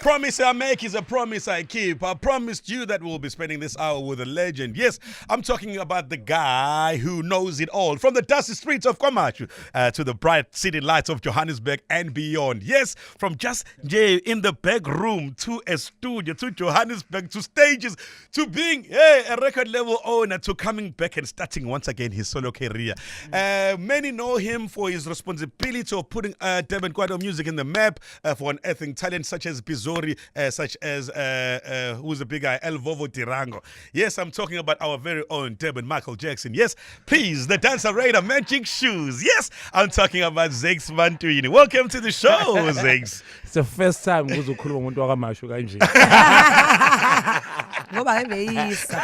Promise I make is a promise I keep. I promised you that we'll be spending this hour with a legend. Yes, I'm talking about the guy who knows it all. From the dusty streets of KwaMashu to the bright city lights of Johannesburg and beyond. Yes, from just in the back room to a studio to Johannesburg to stages to being a record label owner to coming back and starting once again his solo career. Many know him for his responsibility of putting Durban Kwaito music in the map, for unearthing talent such as Bizori, such as who's the big guy, El Vovo Tirango. Yes, I'm talking about our very own Durban Michael Jackson. Yes, please, the dancer raider Magic Shoes. Yes, I'm talking about Zakes Bantwini. Welcome to the show, Zakes. It's the first time uzokhuluma umuntu wakaMashu kanje. Ngoba ngeveyisa.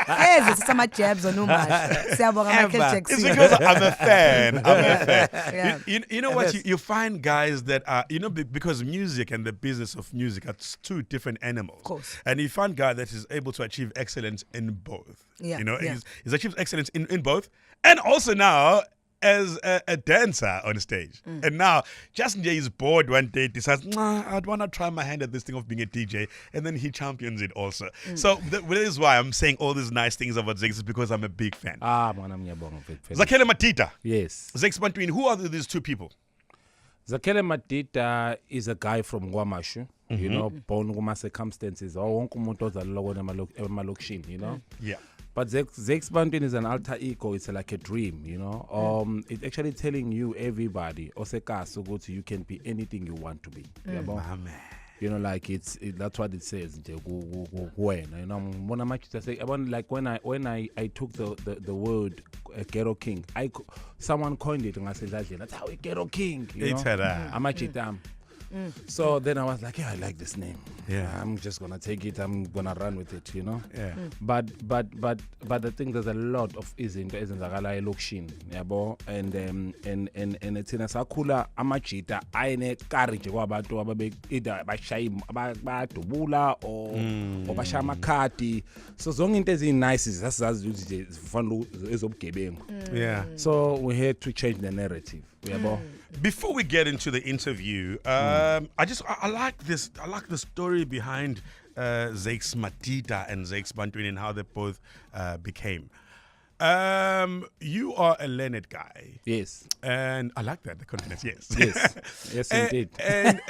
Eze sisama jabs on uMashu. Siyabonga Michael Jackson. It's because I'm a fan. Yeah. You know what? You find guys that are, because music and the business of music are two different animals. Of course. And you find a guy that is able to achieve excellence in both. Yeah. He's achieved excellence in both. And also now, as a dancer on stage. And now, just he's bored one day, decides, I'd want to try my hand at this thing of being a DJ. And then he champions it also. So that is why I'm saying all these nice things about Zakes, is because I'm a big fan. Zakele Matita. Yes. Zakes Bantwini. Who are these two people? Zakele Matita is a guy from KwaMashu, born in circumstances. Yeah. But Zakes Bantwini is an alter ego. It's like a dream, It's actually telling you, everybody, Oseka, you can be anything you want to be. Like that's what it says. When I took the word Ghetto King, someone coined it and I said, that's how we Ghetto King. I'm a chitam. So then I was like, I like this name. Yeah, I'm just gonna take it. I'm gonna run with it, Yeah. But I think there's a lot of isn't lokshin, and it's in a sakula amachita. Aine courage kwabantu ababe either bashayim abadubula or bashama kati. So zonke into ezinice zasazi ukuthi zifana ezobugebengu. Yeah. So we had to change the narrative. Before we get into the interview, I like this. I like the story behind Zakes Matita and Zakes Bantwini and how they both became. You are a learned guy. Yes. And I like that, the confidence. Yes. Yes, indeed. And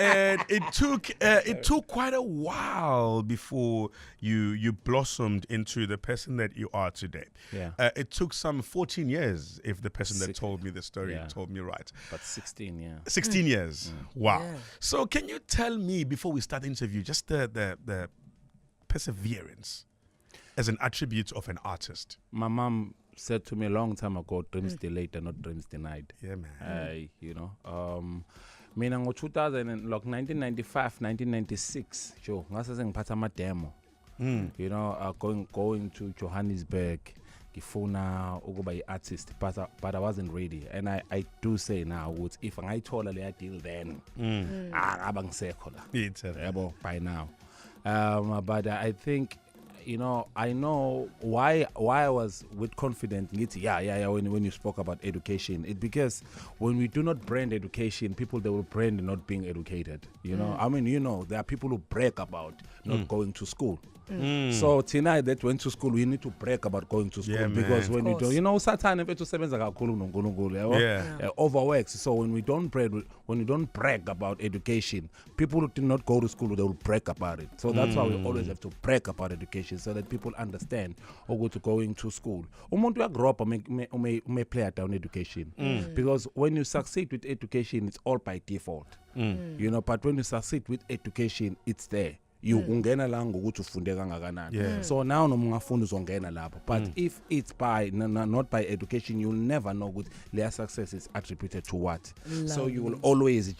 it took quite a while before you blossomed into the person that you are today. Yeah. It took some 14 years, if the person that told me the story told me right. But 16, yeah. 16 years. Wow. Yeah. So can you tell me, before we start the interview, just the perseverance as an attribute of an artist? My mom said to me a long time ago, dreams delayed are not dreams denied. Yeah, man. Mina ngo 1995, 1996, sure, ngase sengiphatha ama demo. Going to Johannesburg, ngifuna ukuba yi-artist, but I wasn't ready. And I do say now, if ngayithola leya deal then, ngaba ngisekho la. By now. But I think, I know why I was with confidence. When you spoke about education, it's because when we do not brand education, people, they will brand not being educated. There are people who brag about not going to school. So tonight that went to school, we need to brag about going to school, because when you don't, Satan overworks. So when we don't brag about education, people who do not go to school, they will brag about it. So that's why we always have to brag about education, so that people understand or go to going to school. Umuntu grow up may play down education, because when you succeed with education, it's all by default. But when you succeed with education, it's there. You ungena la ngokuthi ufunde kangakanani. So now nomungafunda uzongena lapho. But if it's by not by education, you'll never know good their success is attributed to what. So you will always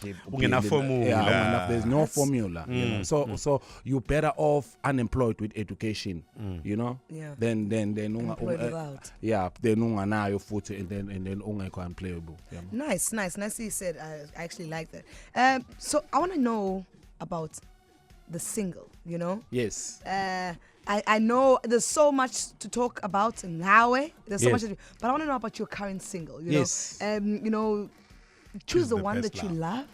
formula. There's no formula. So you better off unemployed with education. Then then unganayo futhi and then ungekho unplayable. Nice you said. I actually like that. So I want to know about the single, Yes. I know there's so much to talk about in Hawe. There's so much, but I want to know about your current single. Yes. Choose the one that you love.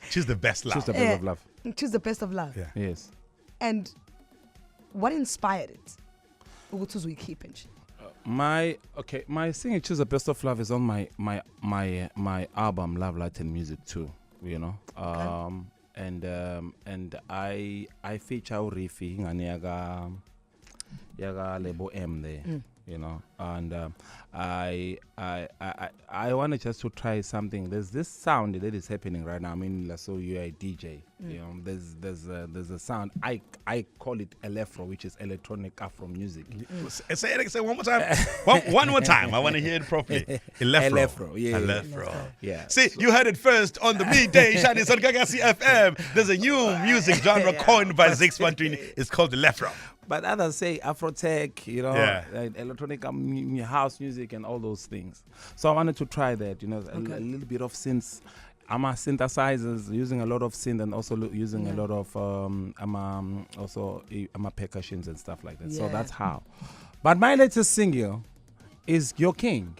Choose the best love. Choose the best of love. Choose the Best of Love. Yeah. Yes. And what inspired it? What was we keeping? My singing Choose the Best of Love is on my album Love Light and Music too, you know. And I feature Rifi ngani yaga label M there, you know. And I wanted just to try something. There's this sound that is happening right now. I mean, LeSoul, you're a DJ. You know, there's a sound. I call it Electro, which is electronic Afro music. Say one more time. one more time. I want to hear it properly. Electro, yeah. Electro. Yeah. See, you heard it first on the Midday Shandis on Gagasi FM. There's a new music genre coined by Zakes Bantwini. It's called Electro. But others say Afrotech, you know, electronic house music and all those things. So I wanted to try that, you know, a little bit of synths. I'm a synthesizers, using a lot of synth and also using a lot of percussions and stuff like that. So that's how. But my latest single is Ghetto King.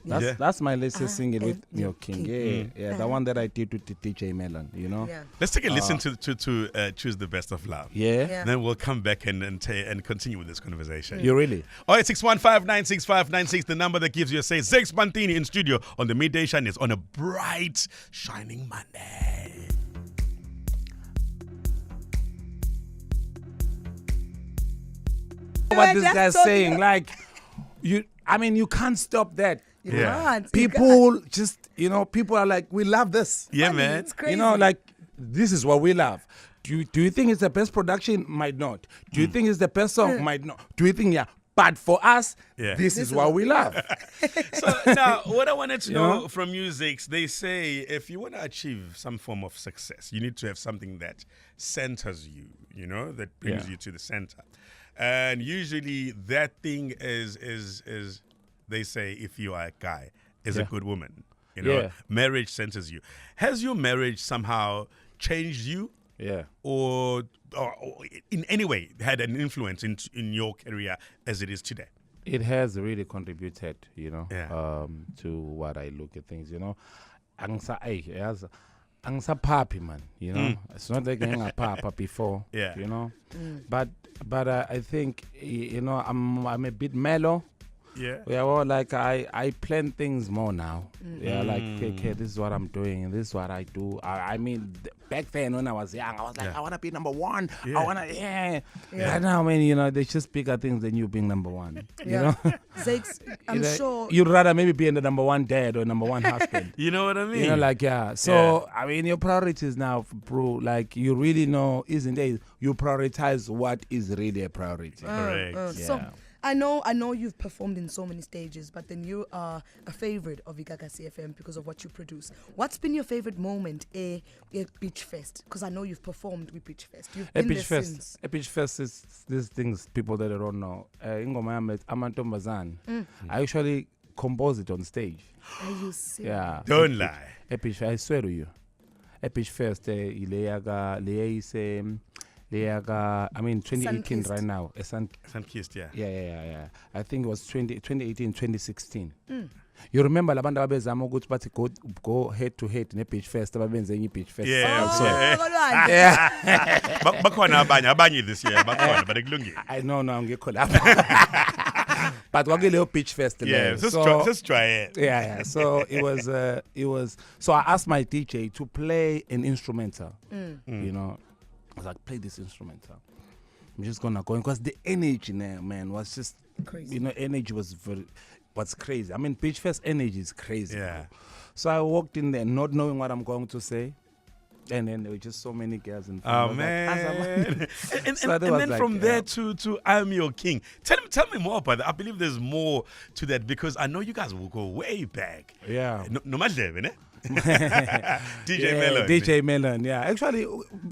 That's my latest single with Ghetto King. Yeah, the one that I did with DJ Melon, you know. Yeah. Let's take a listen to Choose the Best of Love. Yeah. Then we'll come back and continue with this conversation. You really? 08615965696, the number that gives you a say. Zakes Bantwini in studio on the Midday Shandis on a bright, shining Monday. What this guy's saying, like, you can't stop that. People just, you know, people are like, we love this. Yeah, man. It's crazy. You know, like, this is what we love. Do you think it's the best production? Might not. Do you think it's the best song? Might not. Do you think, But for us, this is what we love. So now, what I wanted to know from music, they say if you want to achieve some form of success, you need to have something that centers you, you know, that brings you to the center. And usually that thing is they say if you are a guy, is a good woman. You know, marriage centers you. Has your marriage somehow changed you? Yeah. Or in any way had an influence in your career as it is today? It has really contributed, you know, to what I look at things, you know. Angsa papi, man, you know. It's not like a papa before, you know. But I think, you know, I'm a bit mellow. Yeah, well, like I plan things more now. Yeah, like okay, this is what I'm doing, and this is what I do. I mean, back then when I was young, I was like, I want to be number one. I want to, Right now, I mean, you know, there's just bigger things than you being number one. You know, Zakes, I'm sure you'd rather maybe be the number one dad or number one husband. You know what I mean? You know, like So I mean, your priorities now, bro. Like you really know, isn't it? You prioritize what is really a priority. Correct. So I know you've performed in so many stages, but then you are a favorite of Gagasi FM because of what you produce. What's been your favorite moment at Beach Fest? Because I know you've performed with Beach Fest. You've been there since. Beach Fest is these things people that don't know. Ingoma Amantombazan. I actually composed it on stage. Are you serious? Yeah. Don't lie. Beach, I swear to you. Beach Fest, I mean, 2018 right now. Sun-kissed, Yeah. I think it was 2018, 2016. You remember la bantu abezama ukuthi bathi go head to head ne-Beach Fest ababenze enye i-Beach Fest. Bakhona abanye this year, bakhona, but ekulungile. I know ngikho lapha. But kwakuleyo Beach Fest just try it. Yeah. So it was so I asked my DJ to play an instrumental. You know, I was like, play this instrumental. I'm just gonna go because the energy there, man, was just crazy. You know, energy was crazy. I mean, Beach Fest energy is crazy. Yeah. Bro. So I walked in there not knowing what I'm going to say. And then there were just so many girls in front. Oh, man. And then from there to I'm Your King. Tell me more about that. I believe there's more to that because I know you guys will go way back. Yeah. No matter, eh? DJ Melon, yeah. Actually,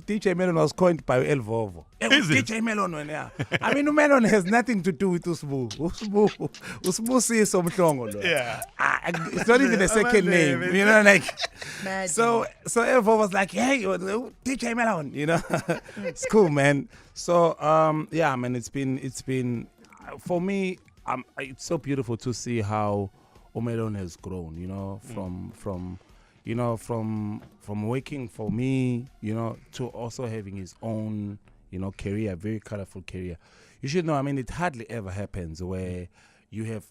DJ Melon was coined by El Vovo. Is it? DJ Melon, yeah. I mean, Melon has nothing to do with Usbu. Usbu sees some song. Yeah. It's not even a second name, you know, like. Magic. So El Vovo was like, hey, DJ Melon, you know. It's cool, man. So, yeah, man, it's been, for me, it's so beautiful to see how Omelon has grown, you know, from you know, from working for me, you know, to also having his own, you know, career, very colorful career. You should know, I mean, it hardly ever happens where you have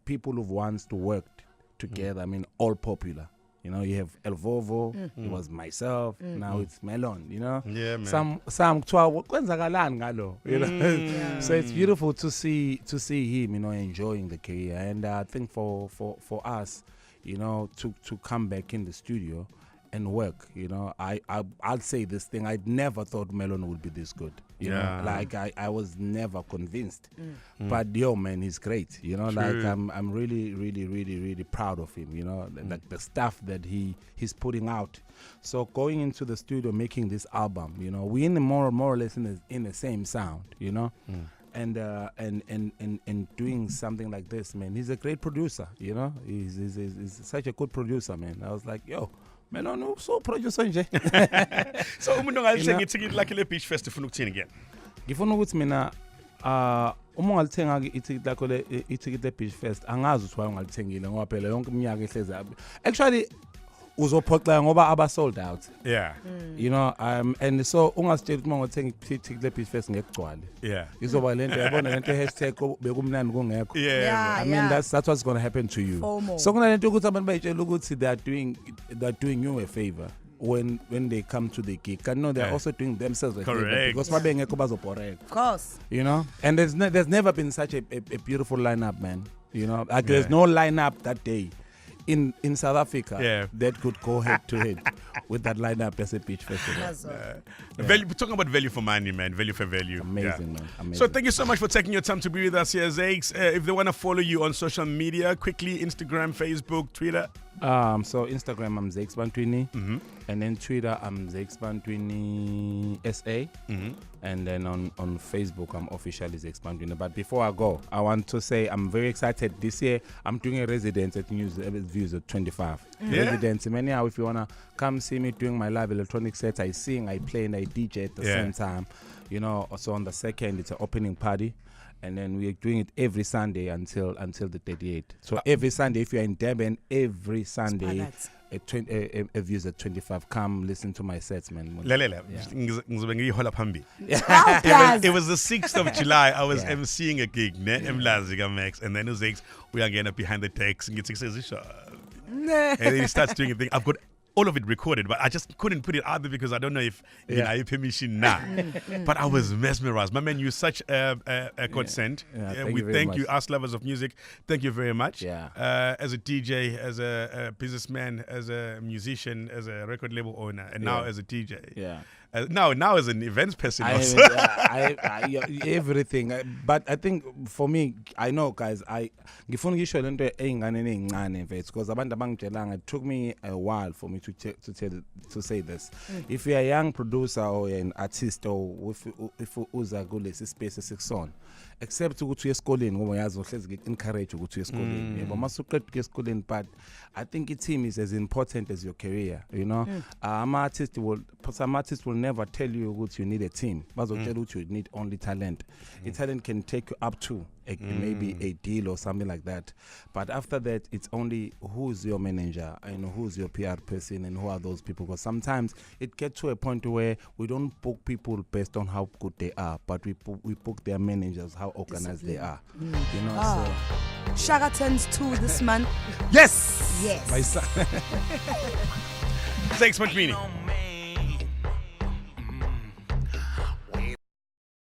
people who've once worked together, I mean, all popular. You know, you have El Vovo, it was myself, now it's Melon, you know. Yeah, man. Some you know. So it's beautiful to see him, you know, enjoying the career. And I think for us, you know, to come back in the studio and work, you know, I'll say this thing, I'd never thought Melon would be this good. You know, like I was never convinced. But yo, man, he's great. You know, True. like I'm really, really, really, really proud of him, you know, like the stuff that he's putting out. So going into the studio making this album, you know, we in the more or less in the same sound, you know. And doing something like this, man, he's a great producer, you know. He's such a good producer, man. I was like, yo, man, no, so producer nje. So umuntu ongalithenga ithikithi lakhe le Beach Fest ufuna ukuthini again? Ngifuna ukuthi mina uma ungalithenga ithikithi lakho ithikithi le Beach Fest angazi ukuthi ungalithengile ngoba phela yonke iminyaka ehlezi. Actually uzophoxa ngoba aba sold out. Yeah. You know, and so ungasitshela ukuthi mangothenga ithikithi le Beach Fest ngekugcwale. Yeah. Izoba lento yabona lento hashtag bekumnandi kungekho. Yeah. I mean that's what's going to happen to you. FOMO. So kuna lento ukuthi abantu bayitshela ukuthi they're doing you a favor when they come to the gig. I know they're also doing themselves a favor because mabengekho bazoboreka. Of course. You know, and there's never been such a beautiful lineup, man. You know, like there's no lineup that day in South Africa that could go head to head with that lineup as a Beach Festival. Value, we're talking about value for money, man. Value for value. Amazing, man. Amazing. So thank you so much for taking your time to be with us here, Zakes. If they want to follow you on social media, quickly, Instagram, Facebook, Twitter. So Instagram, I'm Zakes Bantwini. And then Twitter, I'm Zakes Bantwini SA. And then on Facebook, I'm officially Zakes Bantwini. But before I go, I want to say I'm very excited. This year, I'm doing a residence at Views at 25. Residence. Anyhow, if you want to come see me doing my live electronic set, I sing, I play, and I DJ at the same time. You know, also on the 2nd, it's an opening party. And then we're doing it every Sunday until the 38th. So every Sunday, if you're in Durban, every Sunday, Views at 25. Come listen to my sets, man. It was the 6th of July. I was emceeing a gig, Max, and then Zakes, we are getting up behind the text and and then he starts doing a thing. I've got all of it recorded, but I just couldn't put it out there because I don't know if you know permission now. But I was mesmerized. My man, you're such a godsend. We thank you, us lovers of music. Thank you very much. As a DJ, as a businessman, as a musician, as a record label owner, and now as a DJ. Now as an events person. Everything. But I think for me, I know, guys, ngifuna ngisho lento eyingane nezincane mfethu because abantu abangitshelanga it took me a while for me to say this. If you're a young producer or an artist or if uza kulesi space esikusona, except ukuthi uye esikoleni ngoba uyazi ohlezi encourage ukuthi uye esikoleni. Yebo masuqeda ukuya esikoleni, but I think a team is as important as your career, you know. Some artists will never tell you what you need a team. Bazotshela ukuthi you need only talent. Talent can take you up to maybe a deal or something like that. But after that, it's only who's your manager and who's your PR person and who are those people. Because sometimes it gets to a point where we don't book people based on how good they are, but we book their managers, how organized they are. You know, so Shaka turns 2 this month. Yes. Yes. My son. Zakes Bantwini.